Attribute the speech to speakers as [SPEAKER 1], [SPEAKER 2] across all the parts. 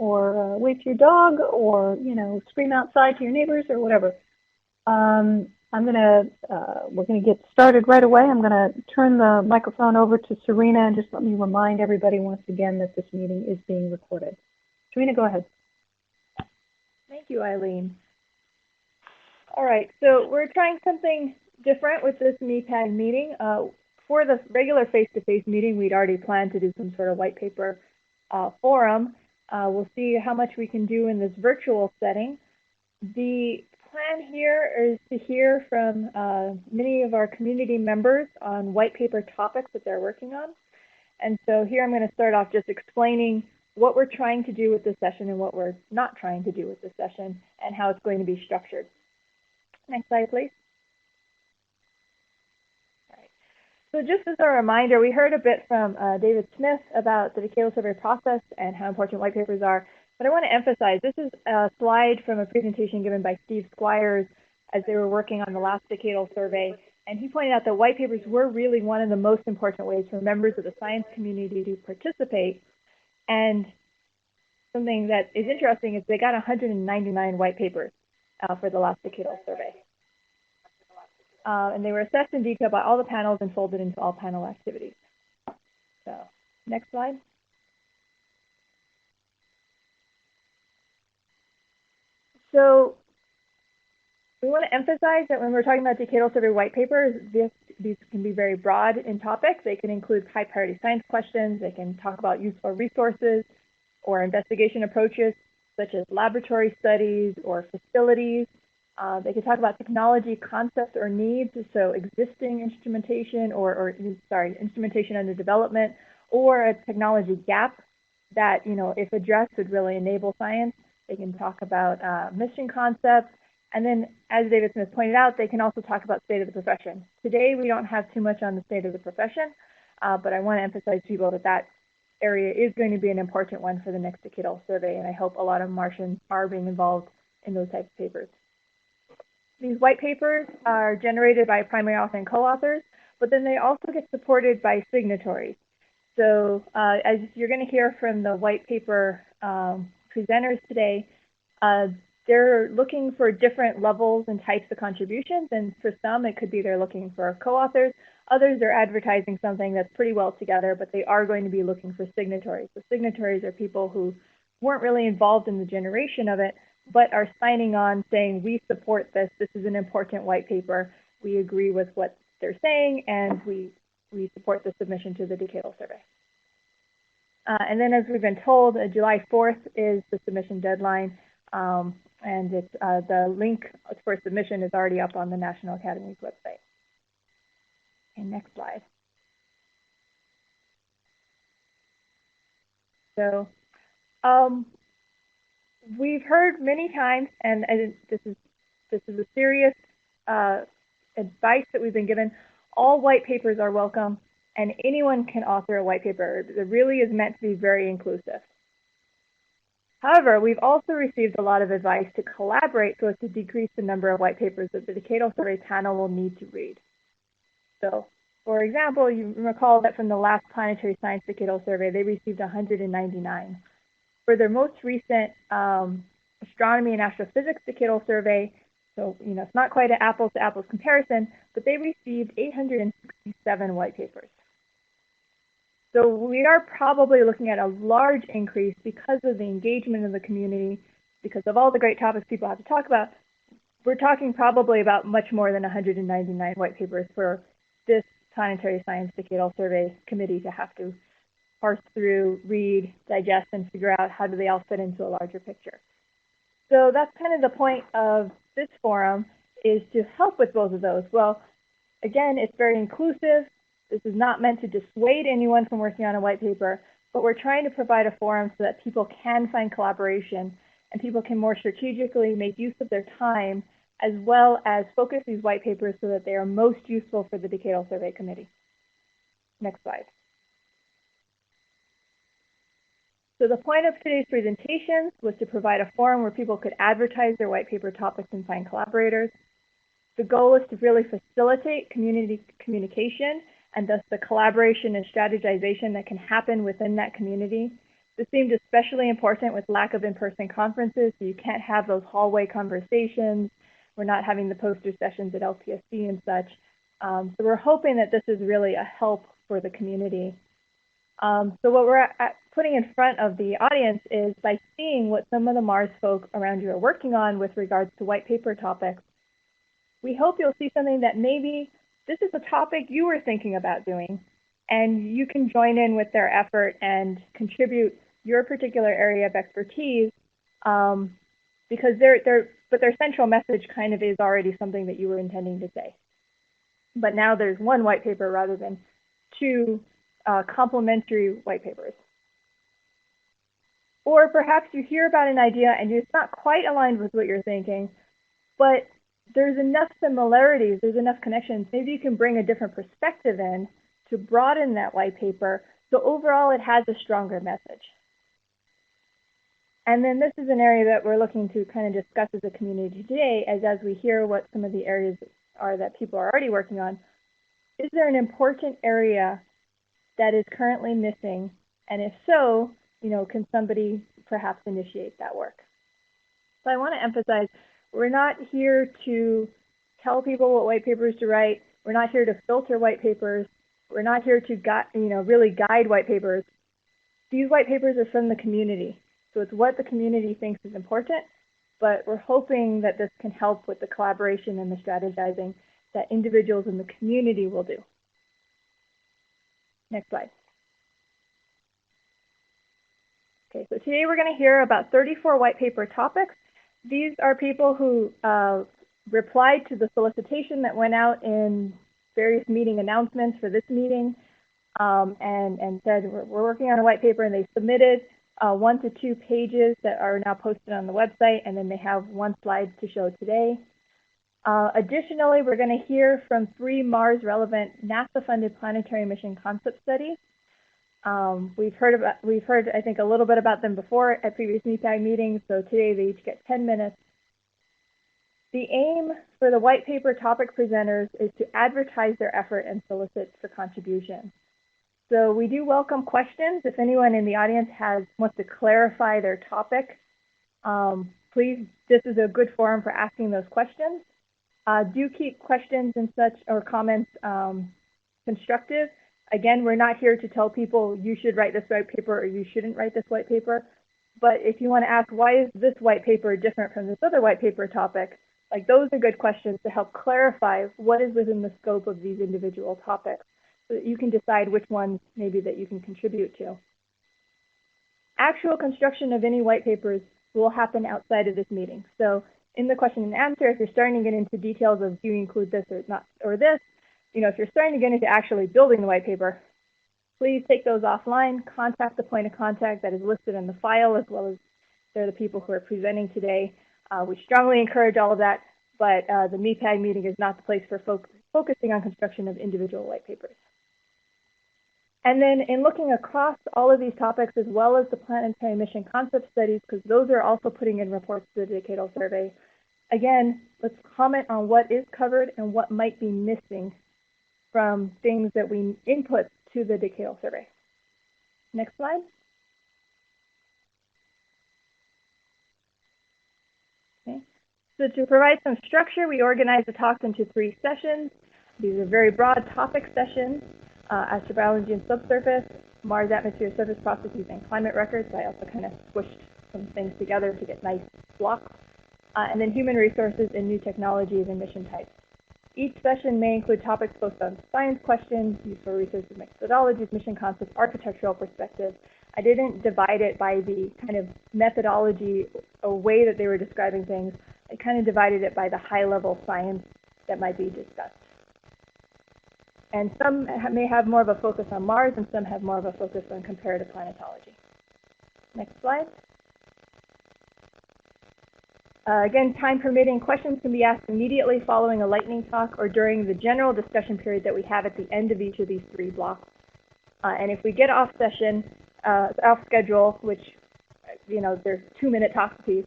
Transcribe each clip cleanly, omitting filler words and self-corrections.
[SPEAKER 1] wave to your dog, or scream outside to your neighbors or whatever. We're gonna get started right away. I'm gonna turn the microphone over to Serina, and just let me remind everybody once again that this meeting is being recorded. Serina, go ahead.
[SPEAKER 2] Thank you, Eileen. All right, so we're trying something different with this MEPAG meeting. For the regular face-to-face meeting, we'd already planned to do some sort of white paper forum. We'll see how much we can do in this virtual setting. The plan here is to hear from many of our community members on white paper topics that they're working on. And so here I'm going to start off just explaining what we're trying to do with this session and what we're not trying to do with this session and how it's going to be structured. Next slide, please. All right. So just as a reminder, we heard a bit from David Smith about the decadal survey process and how important white papers are. But I want to emphasize, this is a slide from a presentation given by Steve Squires as they were working on the last decadal survey. And he pointed out that white papers were really one of the most important ways for members of the science community to participate. And something that is interesting is they got 199 white papers for the last decadal survey. And they were assessed in detail by all the panels and folded into all panel activities. So, next slide. So, we want to emphasize that when we're talking about decadal survey white papers, these can be very broad in topic. They can include high priority science questions. They can talk about useful resources or investigation approaches, such as laboratory studies or facilities. They can talk about technology concepts or needs, so existing instrumentation instrumentation under development, or a technology gap that, if addressed, would really enable science. They can talk about mission concepts. And then, as David Smith pointed out, they can also talk about state of the profession. Today, we don't have too much on the state of the profession, but I want to emphasize to people that that area is going to be an important one for the next decadal survey, and I hope a lot of Martians are being involved in those types of papers. These white papers are generated by primary author and co-authors, but then they also get supported by signatories. So as you're going to hear from the white paper presenters today, they're looking for different levels and types of contributions, and for some it could be they're looking for co-authors. Others are advertising something that's pretty well together, but they are going to be looking for signatories. So signatories are people who weren't really involved in the generation of it, but are signing on saying, we support this, this is an important white paper, we agree with what they're saying, and we support the submission to the decadal survey. And then, as we've been told, July 4th is the submission deadline, and it's, the link for submission is already up on the National Academy's website. Okay, next slide. So, we've heard many times, and this is a serious advice that we've been given. All white papers are welcome, and anyone can author a white paper. It really is meant to be very inclusive. However, we've also received a lot of advice to collaborate so as to decrease the number of white papers that the decadal survey panel will need to read. So, for example, you recall that from the last planetary science decadal survey, they received 199. For their most recent astronomy and astrophysics decadal survey, so it's not quite an apples to apples comparison, but they received 867 white papers. So we are probably looking at a large increase because of the engagement of the community, because of all the great topics people have to talk about. We're talking probably about much more than 199 white papers for this Planetary Science Decadal Survey Committee to have to parse through, read, digest, and figure out how do they all fit into a larger picture. So that's kind of the point of this forum, is to help with both of those. Well, again, it's very inclusive. This is not meant to dissuade anyone from working on a white paper, but we're trying to provide a forum so that people can find collaboration and people can more strategically make use of their time, as well as focus these white papers so that they are most useful for the Decadal Survey Committee. Next slide. So the point of today's presentations was to provide a forum where people could advertise their white paper topics and find collaborators. The goal is to really facilitate community communication and thus the collaboration and strategization that can happen within that community. This seemed especially important with lack of in-person conferences, so you can't have those hallway conversations. We're not having the poster sessions at LPSC and such. So we're hoping that this is really a help for the community. So what we're putting in front of the audience is by seeing what some of the Mars folk around you are working on with regards to white paper topics, we hope you'll see something that maybe this is a topic you were thinking about doing, and you can join in with their effort and contribute your particular area of expertise, because their central message kind of is already something that you were intending to say. But now there's one white paper rather than two complementary white papers. Or perhaps you hear about an idea and it's not quite aligned with what you're thinking, but there's enough similarities, there's enough connections. Maybe you can bring a different perspective in to broaden that white paper, so overall it has a stronger message. And then this is an area that we're looking to kind of discuss as a community today, as we hear what some of the areas are that people are already working on. Is there an important area that is currently missing? And if so, can somebody perhaps initiate that work? So I want to emphasize, we're not here to tell people what white papers to write. We're not here to filter white papers. We're not here to really guide white papers. These white papers are from the community. So it's what the community thinks is important, but we're hoping that this can help with the collaboration and the strategizing that individuals in the community will do. Next slide. Okay, so today we're going to hear about 34 white paper topics. These are people who replied to the solicitation that went out in various meeting announcements for this meeting, and said we're working on a white paper, and they submitted 1 to 2 pages that are now posted on the website, and then they have 1 slide to show today. Additionally, we're going to hear from 3 Mars-relevant NASA-funded planetary mission concept studies. We've heard, I think, a little bit about them before at previous MEPAG meetings, so today they each get 10 minutes. The aim for the white paper topic presenters is to advertise their effort and solicit for contributions. So we do welcome questions. If anyone in the audience wants to clarify their topic, please, this is a good forum for asking those questions. Do keep questions and such or comments constructive. Again, we're not here to tell people you should write this white paper or you shouldn't write this white paper. But if you want to ask, why is this white paper different from this other white paper topic? Like, those are good questions to help clarify what is within the scope of these individual topics, so that you can decide which ones maybe that you can contribute to. Actual construction of any white papers will happen outside of this meeting. So in the question and answer, if you're starting to get into details of do you include this or not, or this, if you're starting to get into actually building the white paper, please take those offline, contact the point of contact that is listed in the file, as well as they're the people who are presenting today. We strongly encourage all of that, but the MEPAG meeting is not the place for focusing on construction of individual white papers. And then in looking across all of these topics, as well as the planetary mission concept studies, because those are also putting in reports to the Decadal survey, again, let's comment on what is covered and what might be missing from things that we input to the Decadal survey. Next slide. Okay. So to provide some structure, we organized the talks into 3 sessions. These are very broad topic sessions: astrobiology and subsurface, Mars atmosphere surface processes, and climate records. I also kind of squished some things together to get nice blocks. And then human resources and new technologies and mission types. Each session may include topics both on science questions, useful research and methodologies, mission concepts, architectural perspectives. I didn't divide it by the kind of methodology or way that they were describing things. I kind of divided it by the high-level science that might be discussed. And some may have more of a focus on Mars, and some have more of a focus on comparative planetology. Next slide. Again, time permitting, questions can be asked immediately following a lightning talk or during the general discussion period that we have at the end of each of these 3 blocks. And if we get off session, off schedule, which, there's 2-minute talks apiece,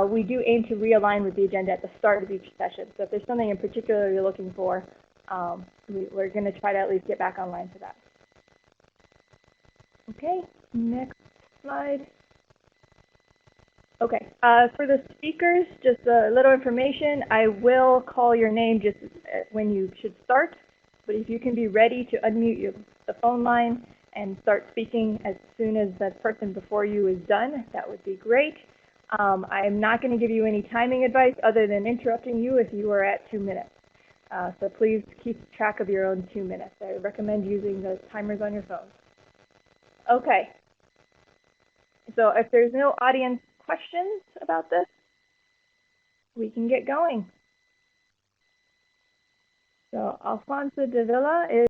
[SPEAKER 2] we do aim to realign with the agenda at the start of each session. So if there's something in particular you're looking for, we're going to try to at least get back online for that. Okay, next slide. Okay, for the speakers, just a little information. I will call your name just when you should start, but if you can be ready to unmute the phone line and start speaking as soon as the person before you is done, that would be great. I'm not going to give you any timing advice other than interrupting you if you are at 2 minutes. So please keep track of your own 2 minutes. I recommend using the timers on your phone. Okay. So if there's no audience questions about this, we can get going. So Alfonso de Villa is